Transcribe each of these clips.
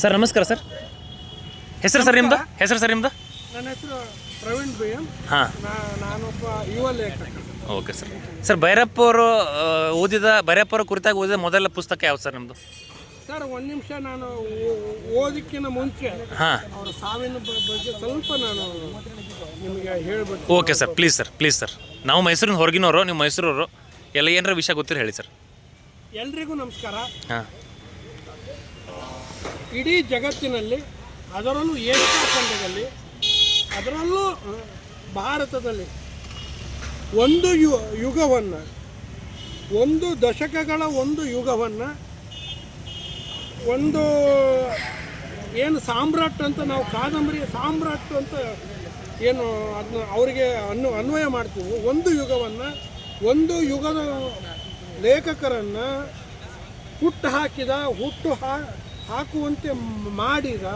Sir ನಮಸ್ಕಾರ sir. ಹೆಸರು sir ನಿಮ್ಮದು? ಹೆಸರು ಸರ್ ನಿಮ್ಮದು? ನನ್ನ ಹೆಸರು ಪ್ರವೀಣ್ ಬಿ ಎಂ. ಹಾಂ, ನಾನೊಬ್ಬ ಯುವ ಲೇಖಕ. Okay sir. ಸರ್ ಭೈರಪ್ಪ ಅವರು ಭೈರಪ್ಪ ಅವರ ಕುರಿತಾಗಿ ಓದಿದ ಮೊದಲ ಪುಸ್ತಕ ಯಾವ್ದು ಸರ್ ನಿಮ್ಮದು? ಸರ್ ಒಂದು ನಿಮಿಷ, ನಾನು ಓದಕ್ಕಿಂತ ಮುಂಚೆ ಹಾಂ, ಅವರ ಸಾವಿನ ಬಗ್ಗೆ ಸ್ವಲ್ಪ ನಾನು ನಿಮಗೆ ಹೇಳಬೇಕು. Okay sir, please sir, please sir. ನಾವು ಮೈಸೂರಿನ ಹೊರಗಿನವರು, ನೀವು ಮೈಸೂರವರು, ಎಲ್ಲ ಏನಾರ ವಿಷಯ ಗೊತ್ತಿರ ಹೇಳಿ ಸರ್. ಎಲ್ರಿಗೂ ನಮಸ್ಕಾರ. ಹಾಂ, ಇಡೀ ಜಗತ್ತಿನಲ್ಲಿ, ಅದರಲ್ಲೂ ಏಷ್ಯಾ ಖಂಡದಲ್ಲಿ, ಅದರಲ್ಲೂ ಭಾರತದಲ್ಲಿ ಒಂದು ಯುಗವನ್ನು, ಒಂದು ದಶಕಗಳ ಒಂದು ಯುಗವನ್ನು, ಒಂದು ಏನು ಸಾಮ್ರಾಟ್ ಅಂತ ನಾವು ಕಾದಂಬರಿ ಸಾಮ್ರಾಟ್ ಅಂತ ಏನು ಅದನ್ನ ಅವರಿಗೆ ಅನ್ವಯ ಮಾಡ್ತೀವಿ. ಒಂದು ಯುಗವನ್ನು, ಒಂದು ಯುಗದ ಲೇಖಕರನ್ನು ಹುಟ್ಟು ಹಾಕುವಂತೆ ಮಾಡಿದ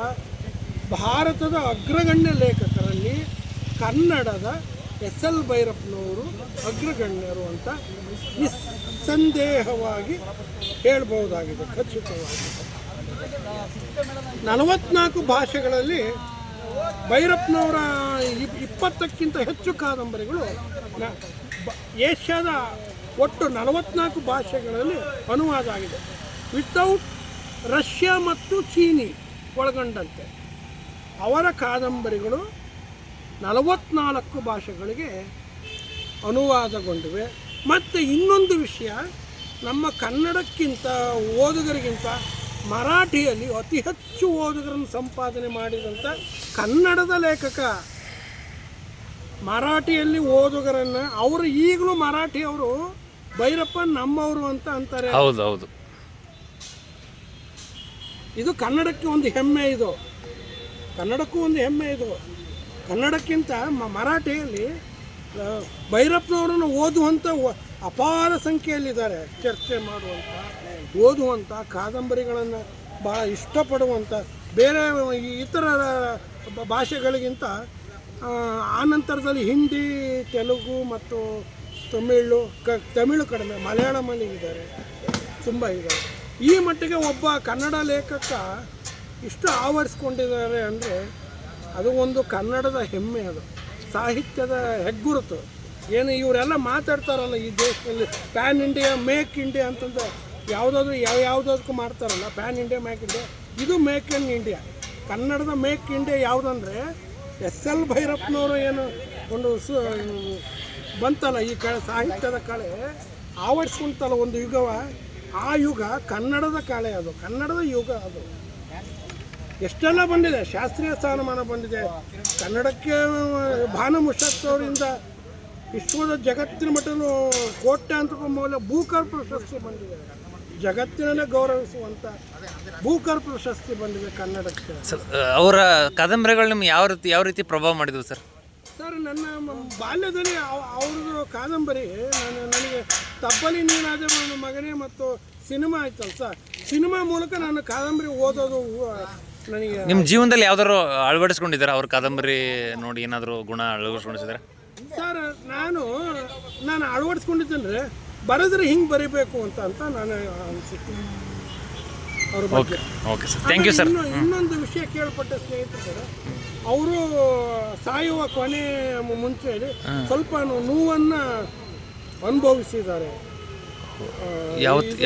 ಭಾರತದ ಅಗ್ರಗಣ್ಯ ಲೇಖಕರಲ್ಲಿ ಕನ್ನಡದ SL ಭೈರಪ್ಪನವರು ಅಗ್ರಗಣ್ಯರು ಅಂತ ನಿಸ್ಸಂದೇಹವಾಗಿ ಹೇಳ್ಬಹುದಾಗಿದೆ, ಖಚಿತವಾಗಿ. 44 ಭಾಷೆಗಳಲ್ಲಿ ಭೈರಪ್ಪನವರ 20ಕ್ಕಿಂತ ಹೆಚ್ಚು ಕಾದಂಬರಿಗಳು ಏಷ್ಯಾದ ಒಟ್ಟು 44 ಭಾಷೆಗಳಲ್ಲಿ ಅನುವಾದ ಆಗಿದೆ, ವಿತೌಟ್ ರಷ್ಯಾ ಮತ್ತು ಚೀನಿ ಒಳಗೊಂಡಂತೆ. ಅವರ ಕಾದಂಬರಿಗಳು 44 ಭಾಷೆಗಳಿಗೆ ಅನುವಾದಗೊಂಡಿವೆ. ಮತ್ತು ಇನ್ನೊಂದು ವಿಷಯ, ನಮ್ಮ ಕನ್ನಡಕ್ಕಿಂತ ಓದುಗರಿಗಿಂತ ಮರಾಠಿಯಲ್ಲಿ ಅತಿ ಹೆಚ್ಚು ಓದುಗರನ್ನು ಸಂಪಾದನೆ ಮಾಡಿದಂಥ ಕನ್ನಡದ ಲೇಖಕ. ಮರಾಠಿಯಲ್ಲಿ ಓದುಗರನ್ನು ಅವರು ಈಗಲೂ ಮರಾಠಿಯವರು ಭೈರಪ್ಪ ನಮ್ಮವರು ಅಂತ ಅಂತಾರೆ. ಹೌದು ಹೌದು. ಇದು ಕನ್ನಡಕ್ಕೆ ಒಂದು ಹೆಮ್ಮೆ, ಇದು ಕನ್ನಡಕ್ಕೂ ಒಂದು ಹೆಮ್ಮೆ. ಇದು ಕನ್ನಡಕ್ಕಿಂತ ಮರಾಠಿಯಲ್ಲಿ ಭೈರಪ್ಪನವರನ್ನು ಓದುವಂಥ ಅಪಾರ ಸಂಖ್ಯೆಯಲ್ಲಿದ್ದಾರೆ. ಚರ್ಚೆ ಮಾಡುವಂಥ, ಓದುವಂಥ, ಕಾದಂಬರಿಗಳನ್ನು ಭಾಳ ಇಷ್ಟಪಡುವಂಥ, ಬೇರೆ ಇತರ ಭಾಷೆಗಳಿಗಿಂತ ಆನಂತರದಲ್ಲಿ ಹಿಂದಿ, ತೆಲುಗು ಮತ್ತು ತಮಿಳು ಕಡಿಮೆ, ಮಲಯಾಳಮಲ್ಲಿ ಇದ್ದಾರೆ, ತುಂಬ ಇದ್ದಾರೆ. ಈ ಮಟ್ಟಿಗೆ ಒಬ್ಬ ಕನ್ನಡ ಲೇಖಕ ಇಷ್ಟು ಆವರಿಸ್ಕೊಂಡಿದ್ದಾರೆ ಅಂದರೆ ಅದು ಒಂದು ಕನ್ನಡದ ಹೆಮ್ಮೆ, ಅದು ಸಾಹಿತ್ಯದ ಹೆಗ್ಗುರುತು. ಏನು ಇವರೆಲ್ಲ ಮಾತಾಡ್ತಾರಲ್ಲ ಈ ದೇಶದಲ್ಲಿ ಪ್ಯಾನ್ ಇಂಡಿಯಾ, ಮೇಕ್ ಇಂಡಿಯಾ ಅಂತಂದು ಯಾವುದಾದ್ರೂ ಮಾಡ್ತಾರಲ್ಲ, ಪ್ಯಾನ್ ಇಂಡಿಯಾ, ಮೇಕ್ ಇಂಡಿಯಾ. ಇದು ಮೇಕ್ ಇನ್ ಇಂಡಿಯಾ. ಕನ್ನಡದ ಮೇಕ್ ಇಂಡಿಯಾ ಯಾವುದಂದರೆ SL ಭೈರಪ್ಪನವರು ಏನು ಒಂದು ಬಂತಲ್ಲ, ಈ ಸಾಹಿತ್ಯದ ಕಳೆ ಆವರಿಸ್ಕೊಂತಲ್ಲ ಒಂದು ಯುಗವ, ಆ ಯುಗ ಕನ್ನಡದ ಕಳೆ, ಅದು ಕನ್ನಡದ ಯುಗ. ಅದು ಎಷ್ಟೆಲ್ಲ ಬಂದಿದೆ, ಶಾಸ್ತ್ರೀಯ ಸ್ಥಾನಮಾನ ಬಂದಿದೆ ಕನ್ನಡಕ್ಕೆ. ಭಾನು ಮುಷರಫ್ ಅವರಿಂದ ವಿಶ್ವದ ಜಗತ್ತಿನ ಮಟ್ಟದ ಕೋಟ್ಯಾಂತರ ಮೌಲ್ಯ ಬೂಕರ್ ಪ್ರಶಸ್ತಿ ಬಂದಿದೆ. ಜಗತ್ತಿನಲ್ಲೇ ಗೌರವಿಸುವಂಥ ಬೂಕರ್ ಪ್ರಶಸ್ತಿ ಬಂದಿದೆ ಕನ್ನಡಕ್ಕೆ. ಅವರ ಕಾದಂಬರಿಗಳು ನಿಮ್ಗೆ ಯಾವ ರೀತಿ ಪ್ರಭಾವ ಮಾಡಿದ್ವು ಸರ್? ಸರ್, ನನ್ನ ಬಾಲ್ಯದಲ್ಲಿ ಅವ್ರದ್ದು ಕಾದಂಬರಿ ನನಗೆ ತಬ್ಬಲಿ ನೀನಾದ ಮಗನೇ ಮತ್ತು ಸಿನಿಮಾ ಆಯ್ತಲ್ಲ ಸರ್, ಸಿನಿಮಾ ಮೂಲಕ ನಾನು ಕಾದಂಬರಿ ಓದೋದು ನನಗೆ. ನಿಮ್ಮ ಜೀವನದಲ್ಲಿ ಯಾವ್ದಾದ್ರು ಅಳವಡಿಸ್ಕೊಂಡಿದ್ದಾರೆ ಅವ್ರ ಕಾದಂಬರಿ ನೋಡಿ, ಏನಾದರೂ ಗುಣ ಅಳವಡಿಸ್ಕೊಂಡಿದ್ದಾರೆ ಸರ್? ನಾನು ಅಳವಡಿಸ್ಕೊಂಡಿದ್ದೇನೆ, ಬರೆದ್ರೆ ಹಿಂಗೆ ಬರೀಬೇಕು ಅಂತ ನಾನು ಅನಿಸುತ್ತೆ ಅವ್ರ ಬಗ್ಗೆ. Okay sir, thank you sir. ಇನ್ನೊಂದು ವಿಷಯ ಕೇಳ್ಪಟ್ಟ ಸ್ನೇಹಿತರು, ಅವರು ಸಾಯುವ ಕೊನೆ ಮುಂಚೆ ಸ್ವಲ್ಪ ನೋವನ್ನು ಅನುಭವಿಸಿದ್ದಾರೆ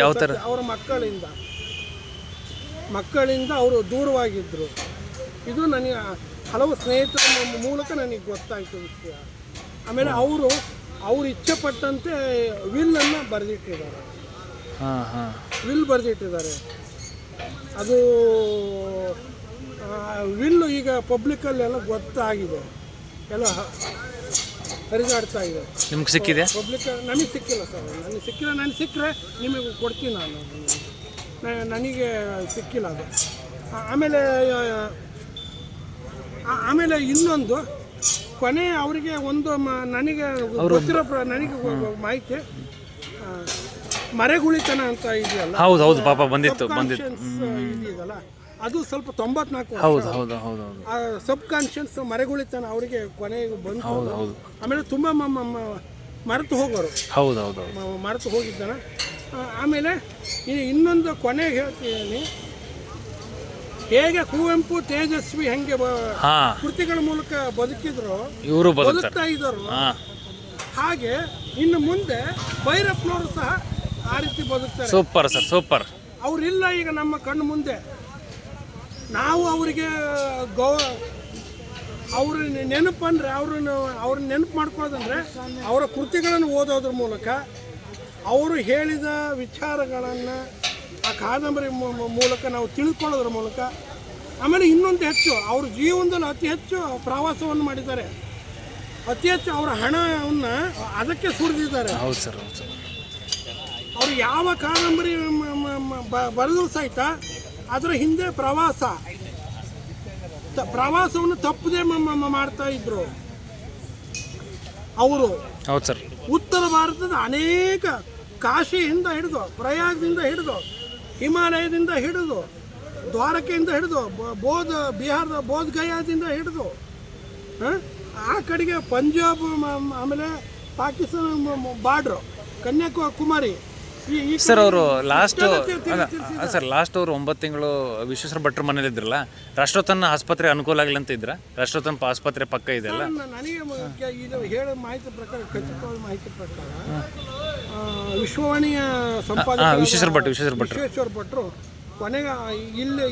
ಯಾವ ಥರ? ಅವರ ಮಕ್ಕಳಿಂದ ಅವರು ದೂರವಾಗಿದ್ದರು. ಇದು ನನಗೆ ಹಲವು ಸ್ನೇಹಿತರ ಮೂಲಕ ನನಗೆ ಗೊತ್ತಾಯಿತು ವಿಷಯ. ಆಮೇಲೆ ಅವರು ಇಚ್ಛೆ ಪಟ್ಟಂತೆ ವಿಲ್ಲನ್ನು ಬರೆದಿಟ್ಟಿದ್ದಾರೆ. ಅದು ವಿಲ್ಲು ಈಗ ಪಬ್ಲಿಕಲ್ಲೆಲ್ಲ ಗೊತ್ತಾಗಿದೆ, ಎಲ್ಲ ಹರಿದಾಡ್ತಾ ಇದೆ. ನಿಮ್ಗೆ ಸಿಕ್ಕಿದೆ? ಪಬ್ಲಿಕ್ ನನಗೆ ಸಿಕ್ಕಿಲ್ಲ ಸರ್, ನನಗೆ ಸಿಕ್ಕರೆ ನಿಮಗೆ ಕೊಡ್ತೀನಿ ನಾನು. ನನಗೆ ಸಿಕ್ಕಿಲ್ಲ ಅದು. ಆಮೇಲೆ ಇನ್ನೊಂದು ಕೊನೆ ಅವರಿಗೆ ಒಂದು ನನಗೆ ಗೊತ್ತಿರೋ ಮಾಹಿತಿ, ಮರೆಗುಳಿತನ ಅಂತ ಇದೆಯಲ್ಲ, ಹೌದು ಪಾಪ ಬಂದಿತ್ತು ಇದೆಯಲ್ಲ, ಅದು ಸ್ವಲ್ಪ 94. ಹೌದು. ಸಬ್ ಕಾನ್ಷಿಯನ್ಸ್ ಮರೆಗುಳಿತನ ಅವರಿಗೆ ಕೊನೆಗೆ ಬಂತು. ಆಮೇಲೆ ತುಂಬ ಮರೆತು ಹೋಗೋರು. ಮರೆತು ಹೋಗಿದ್ದಾನೆ. ಆಮೇಲೆ ಇನ್ನೊಂದು ಕೊನೆಗೆ ಹೇಳ್ತೀನಿ, ಹೇಗೆ ಕುವೆಂಪು ತೇಜಸ್ವಿ ಹೆಂಗೆ ಹಾ ಕೃತಿಗಳ ಮೂಲಕ ಬದುಕಿದ್ರು ಇವರು ಬದುಕ್ತಾರೆ. ಬದುಕ್ತಾ ಇದ್ದರು, ಹಾ ಹಾಗೆ ಇನ್ನು ಮುಂದೆ ಭೈರಪ್ಪನವರು ಸಹ ಆ ರೀತಿ ಬದುಕ್ತಾರೆ. Super sir, super. ಅವರಿಲ್ಲ ಈಗ ನಮ್ಮ ಕಣ್ಣು ಮುಂದೆ. ನಾವು ಅವರಿಗೆ ಅವ್ರ ನೆನಪಂದ್ರೆ ಅವ್ರನ್ನ ನೆನಪು ಮಾಡ್ಕೊಳ್ಳೋದಂದ್ರೆ ಅವರ ಕೃತಿಗಳನ್ನು ಓದೋದ್ರ ಮೂಲಕ, ಅವರು ಹೇಳಿದ ವಿಚಾರಗಳನ್ನು ಆ ಕಾದಂಬರಿ ಮೂಲಕ ನಾವು ತಿಳ್ಕೊಳ್ಳೋದ್ರ ಮೂಲಕ. ಆಮೇಲೆ ಇನ್ನೊಂದು ಹೆಚ್ಚು, ಅವ್ರ ಜೀವನದಲ್ಲಿ ಅತಿ ಹೆಚ್ಚು ಪ್ರವಾಸವನ್ನು ಮಾಡಿದ್ದಾರೆ, ಅತಿ ಹೆಚ್ಚು ಅವರ ಹಣವನ್ನು ಅದಕ್ಕೆ ಸುರಿದಿದ್ದಾರೆ. ಹೌದು ಸರ್, ಹೌದು ಸರ್. ಅವರು ಯಾವ ಕಾದಂಬರಿ ಬರೆದು ಸಹಿತ ಅದರ ಹಿಂದೆ ಪ್ರವಾಸವನ್ನು ತಪ್ಪದೆ ಮಾಡ್ತಾ ಇದ್ರು ಅವರು. ಹೌದು ಸರ್. ಉತ್ತರ ಭಾರತದ ಅನೇಕ, ಕಾಶಿಯಿಂದ ಹಿಡಿದು, ಪ್ರಯಾಗದಿಂದ ಹಿಡಿದು, ಹಿಮಾಲಯದಿಂದ ಹಿಡಿದು, ದ್ವಾರಕೆಯಿಂದ ಹಿಡಿದು, ಬಿಹಾರದ ಬೋಧ್ ಗಯಾದಿಂದ ಹಿಡಿದು ಆ ಕಡೆಗೆ ಪಂಜಾಬ್, ಆಮೇಲೆ ಪಾಕಿಸ್ತಾನ ಬಾರ್ಡ್ರು, ಕನ್ಯಾಕುಮಾರಿ. ಸರ್ ಅವರು ಲಾಸ್ಟ್ ಅವರು 9 ತಿಂಗಳು ವಿಶ್ವೇಶ್ವರ ಭಟ್ರ ಮನೇಲಿ ಇದ್ರಲ್ಲ, ರಾಷ್ಟ್ರೋತ್ತನ ಆಸ್ಪತ್ರೆ ಅನುಕೂಲ ಆಗಲಿ ಅಂತ ಇದ್ರ? ರಾಷ್ಟ್ರೋತ್ತನ ಆಸ್ಪತ್ರೆ ಪಕ್ಕ ಇದೆಯಲ್ಲ? ನನಗೆ ಇದು ಹೇಳೋ ಮಾಹಿತಿ ಪ್ರಕಾರ, ಖಚಿತವಾದ ಮಾಹಿತಿ ಪ್ರಕಾರ, ವಿಶ್ವವಾಣಿಯ ಸಂಪಾದಕ ವಿಶ್ವೇಶ್ವರ ಭಟ್ರು ಕೊನೆಗೆ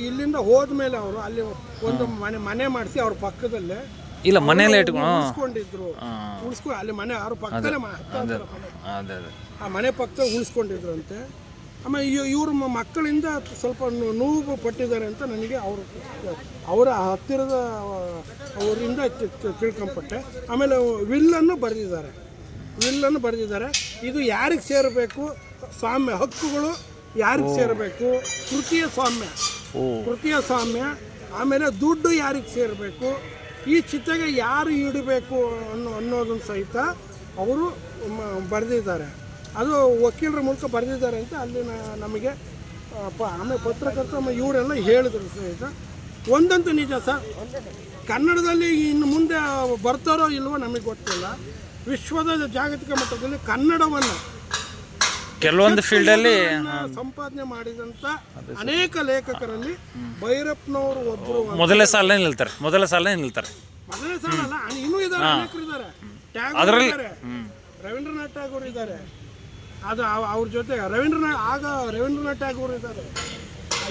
ಇಲ್ಲಿಂದ ಹೋದ್ಮೇಲೆ ಅವರು ಅಲ್ಲಿ ಒಂದು ಮನೆ ಮಾಡಿಸಿ ಅವ್ರ ಪಕ್ಕದಲ್ಲೇ ಇಲ್ಲ ಮನೆಯಲ್ಲೇ ಉಳಿಸ್ಕೊಂಡಿದ್ರು. ಅಲ್ಲಿ ಮನೆ ಅವ್ರ ಪಕ್ಕದಲ್ಲೇ ಆ ಮನೆ ಪಕ್ಕದಲ್ಲಿ ಉಳಿಸ್ಕೊಂಡಿದ್ರು. ಆಮೇಲೆ ಇವ್ರ ಮಕ್ಕಳಿಂದ ಸ್ವಲ್ಪ ನೋವು ಪಟ್ಟಿದ್ದಾರೆ ಅಂತ ನನಗೆ ಅವರ ಹತ್ತಿರದ ಅವರಿಂದ ತಿಳ್ಕೊಂಪಟ್ಟೆ. ಆಮೇಲೆ ವಿಲ್ಲನ್ನು ಬರೆದಿದ್ದಾರೆ. ಇದು ಯಾರಿಗೆ ಸೇರಬೇಕು, ಸ್ವಾಮ್ಯ ಹಕ್ಕುಗಳು ಯಾರಿಗೆ ಸೇರಬೇಕು, ಕೃತಿಯ ಸ್ವಾಮ್ಯ, ಆಮೇಲೆ ದುಡ್ಡು ಯಾರಿಗೆ ಸೇರಬೇಕು, ಈ ಚಿತೆಗೆ ಯಾರು ಇಡಬೇಕು ಅನ್ನೋದನ್ನು ಸಹಿತ ಅವರು ಬರೆದಿದ್ದಾರೆ. ಅದು ವಕೀಲರ ಮೂಲಕ ಬರೆದಿದ್ದಾರೆ ಅಂತ ಅಲ್ಲಿ ನಮಗೆ ಆಮೇಲೆ ಪತ್ರಕರ್ತ ಇವರೆಲ್ಲ ಹೇಳಿದ್ರು ಸಹಿತ. ಒಂದಂತೂ ನಿಜ ಸರ್, ಕನ್ನಡದಲ್ಲಿ ಇನ್ನು ಮುಂದೆ ಬರ್ತಾರೋ ಇಲ್ವೋ ನಮಗೆ ಗೊತ್ತಿಲ್ಲ. ವಿಶ್ವದ ಜಾಗತಿಕ ಮಟ್ಟದಲ್ಲಿ ಕನ್ನಡವನ್ನು ಕೆಲವೊಂದು ಫೀಲ್ಡಲ್ಲಿ ಸಂಪಾದನೆ ಮಾಡಿದಂಥ ಅನೇಕ ಲೇಖಕರಲ್ಲಿ ಭೈರಪ್ಪನವರು ಒಬ್ಬರು. ಮೊದಲನೇ ಸಾಲನೇ ನಿಲ್ತಾರೆ. ಮೊದಲನೇ ಸಾಲ ಅಲ್ಲ, ಇನ್ನೂ ಇದ್ದಾರೆ, ಅನೇಕರು ಇದ್ದಾರೆ. ಟ್ಯಾಗೋರ್ ಇದ್ದಾರೆ, ರವೀಂದ್ರನಾಥ್ ಟ್ಯಾಗೋರ್ ಇದ್ದಾರೆ. ಅದು ಅವ್ರ ಜೊತೆ ರವೀಂದ್ರನಾಥ್ ಟ್ಯಾಗೋರ್ ಇದ್ದಾರೆ.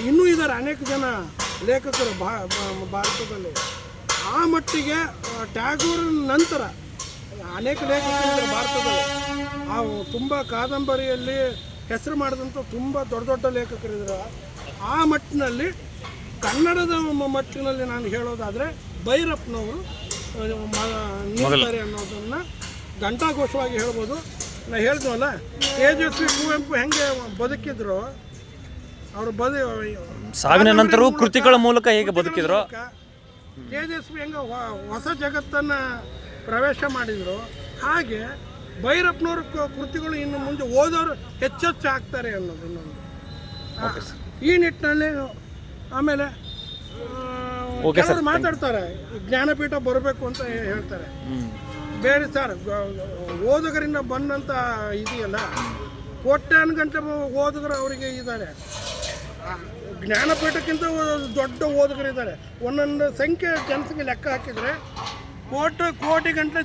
ಇನ್ನೂ ಇದ್ದಾರೆ ಅನೇಕ ಜನ ಲೇಖಕರು ಭಾರತದಲ್ಲಿ. ಆ ಮಟ್ಟಿಗೆ ಟ್ಯಾಗೋರ್ ನಂತರ ಅನೇಕ ಲೇಖಕರಿದ್ದಾರೆ ಭಾರತದಲ್ಲಿ. ತುಂಬ ಕಾದಂಬರಿಯಲ್ಲಿ ಹೆಸರು ಮಾಡಿದಂಥ ತುಂಬ ದೊಡ್ಡ ಲೇಖಕರಿದ್ದಾರೆ. ಆ ಮಟ್ಟಿನಲ್ಲಿ, ಕನ್ನಡದ ಮಟ್ಟಿನಲ್ಲಿ ನಾನು ಹೇಳೋದಾದರೆ ಭೈರಪ್ಪನವರು ನಿಲ್ತಾರೆ ಅನ್ನೋದನ್ನು ಘಂಟಾಘೋಷವಾಗಿ ಹೇಳ್ಬೋದು. ನಾನು ಹೇಳಿದ್ವಲ್ಲ, ತೇಜಸ್ವಿ ಕುವೆಂಪು ಹೆಂಗೆ ಬದುಕಿದ್ರು, ಅವರು ಸಾವಿನ ನಂತರ ಕೃತಿಗಳ ಮೂಲಕ ಹೇಗೆ ಬದುಕಿದ್ರು, ತೇಜಸ್ವಿ ಹೆಂಗೆ ಹೊಸ ಜಗತ್ತನ್ನು ಪ್ರವೇಶ ಮಾಡಿದರು, ಹಾಗೆ ಭೈರಪ್ಪನವ್ರ ಕೃತಿಗಳು ಇನ್ನು ಮುಂದೆ ಓದೋರು ಹೆಚ್ಚೆಚ್ಚು ಆಗ್ತಾರೆ ಅನ್ನೋದು ಇನ್ನೊಂದು. ಈ ನಿಟ್ಟಿನಲ್ಲಿ ಆಮೇಲೆ ಮಾತಾಡ್ತಾರೆ, ಜ್ಞಾನಪೀಠ ಬರಬೇಕು ಅಂತ ಹೇಳ್ತಾರೆ. ಬೇರೆ ಸರ್, ಓದುಗರಿಂದ ಬಂದಂಥ ಇದೆಯಲ್ಲ, ಕೋಟ್ಯಾನುಗಂಟೆ ಓದುಗರು ಅವರಿಗೆ ಇದ್ದಾರೆ. ಜ್ಞಾನಪೀಠಕ್ಕಿಂತ ದೊಡ್ಡ ಓದುಗರಿದ್ದಾರೆ. ಒಂದೊಂದು ಸಂಖ್ಯೆ ಜನಸಂಖ್ಯೆ ಲೆಕ್ಕ ಹಾಕಿದರೆ ಕೋಟಿ ಗಂಟೆ